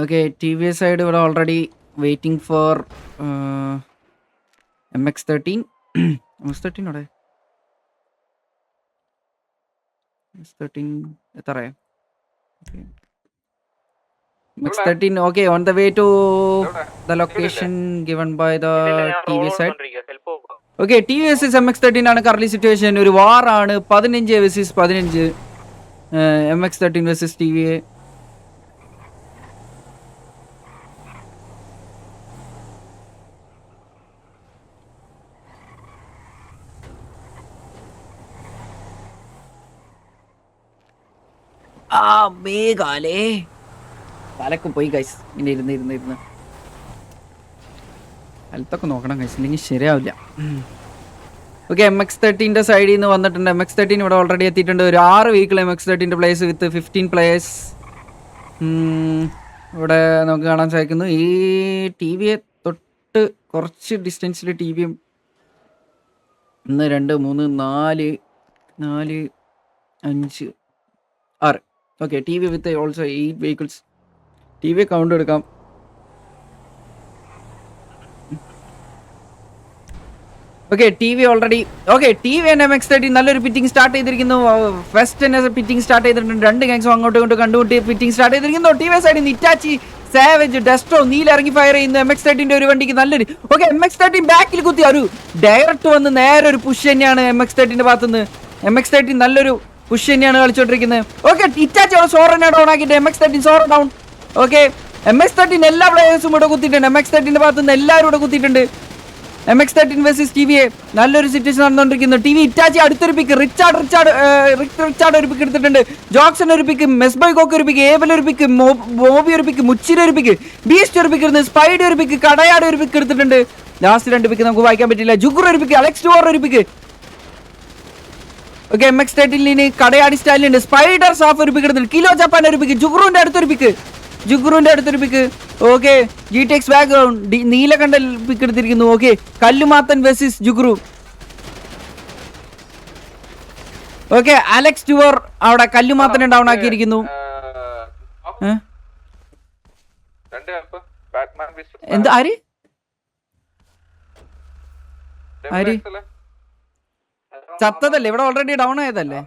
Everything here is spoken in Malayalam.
Okay T V S side ഇവിടെ already waiting for MX-13. MX-13 അവിടെ MX-13 എത്രയാ? MX-13 okay on the way to the location given by the TVS side. Okay, TVS is MX-13 ആണ് കറന്റ് സിറ്റുവേഷൻ. ഒരു വാർ ആണ്. 15 vs 15 MX-13 vs TVA. മേഘാലേ തലക്ക് പോയി ഗൈസ്. ഇങ്ങനെ ഇരുന്ന് ഹെൽത്തൊക്കെ നോക്കണം ഗൈസ്, ഇല്ലെങ്കിൽ ശരിയാവില്ല. ഓക്കെ MX-13 സൈഡിൽ നിന്ന് വന്നിട്ടുണ്ട്. MX-13 ഇവിടെ ഓൾറെഡി എത്തിയിട്ടുണ്ട്. ഒരു 6 വെഹിക്കിൾ MX-13 പ്ലേസ് വിത്ത് 15 പ്ലേയേഴ്സ് ഇവിടെ നമുക്ക് കാണാൻ സാധിക്കുന്നു. ഈ ടി വിയെ തൊട്ട് കുറച്ച് ഡിസ്റ്റൻസിൽ ടി വിയും 1 2 3 4 4 5 6 okay T V with also 8 vehicles. T V count എടുക്കാം. Okay T V already okay T V and MX-13 നല്ലൊരു പിറ്റിംഗ് സ്റ്റാർട്ട് ചെയ്തിരിക്കുന്നു. ഫസ്റ്റ് തന്നെ പിറ്റിംഗ് സ്റ്റാർട്ട് ചെയ്തിട്ടുണ്ട്. 2 ഗാങ്സും അങ്ങോട്ടും ഇങ്ങോട്ടും കണ്ടുമുട്ടി പിറ്റിംഗ് സ്റ്റാർട്ട് ചെയ്തിരിക്കുന്നു. ടി വി സൈഡിൽ നിന്ന് ഇറ്റാച്ചി, സാവേജ്, ഡെസ്ട്രോ, നീല ഇറങ്ങി ഫയർ ചെയ്യുന്നു. MX-13 ഒരു വണ്ടിക്ക് നല്ലൊരു ഓക്കെ MX-13 ബാക്കിൽ കുത്തി ഒരു ഡയറക്റ്റ് വന്ന് നേരെ ഒരു പുഷ് തന്നെയാണ് MX-13 ഭാഗത്തുനിന്ന്. MX-13 നല്ലൊരു പുഷ് തന്നെയാണ് കളിച്ചോണ്ടിരിക്കുന്നത്. ഓക്കെ ഇറ്റാച്ചി അവിടെ സോറനെ ഡൗൺ ആക്കിയിട്ട് MX-13 സോറ ഡൗൺ. ഓക്കെ MX-13 എല്ലാ പ്ലേയേഴ്സും ഇവിടെ കുത്തിയിട്ടുണ്ട്. MX-13 ഭാഗത്തുനിന്ന് എല്ലാവരും ഇവിടെ കുത്തിയിട്ടുണ്ട്. MX-13 വേഴ്സസ് TVA നല്ലൊരു സിറ്റുവേഷൻ നടന്നുകൊണ്ടിരിക്കുന്നു. TV ഇറ്റാച്ചി അടുത്തൊരു പിക്ക്, റിച്ചാർഡ് ഒരു പിക്ക് എടുത്തിട്ടുണ്ട്. ജോക്സൺ ഒരു പിക്ക്, മെസ്ബൈകോക്ക് ഒരു പിക്ക്, ഏബൽ ഒരു പിക്ക്, മോബി ഒരു പിക്ക്, മുച്ചിര ഒരു പിക്ക്, ബീസ്റ്റ് ഒരു പിക്ക് എടുത്ത്, സ്പൈഡി ഒരു പിക്ക്, കടയാട് ഒരു പിക്ക് എടുത്തിട്ടുണ്ട്. ലാസ്റ്റ് 2 പിക്ക് നമുക്ക് വായിക്കാൻ പറ്റില്ല. ജുഗുർ ഒരു പിക്ക്, അലക്സ് ടൂർ ഒരു പിക്ക്. ഓക്കെ MX-13 കടയാടി സ്റ്റൈലുണ്ട്. സ്പൈഡർ സാഫ് ഒരു പിക്ക് എടുത്തിട്ടുണ്ട്. കിലോ ജപ്പാൻ ഒരു പിക്ക്, ജുഗുറിന്റെ അടുത്തൊരു pick. Okay GTX background Neelakandan pick എടുത്തിരിക്കുന്നു. ഓക്കെ കല്ലുമാത്തൻ വെസിസ് ജുഗ്രു. ഓക്കെ അലക്സ് ടൂർ അവിടെ കല്ലുമാത്തനെ ഡൗൺ ആക്കിയിരിക്കുന്നു. എന്താ ആര് ചത്തതല്ലേ? ഇവിടെ ഓൾറെഡി ഡൗൺ ആയതല്ലേ?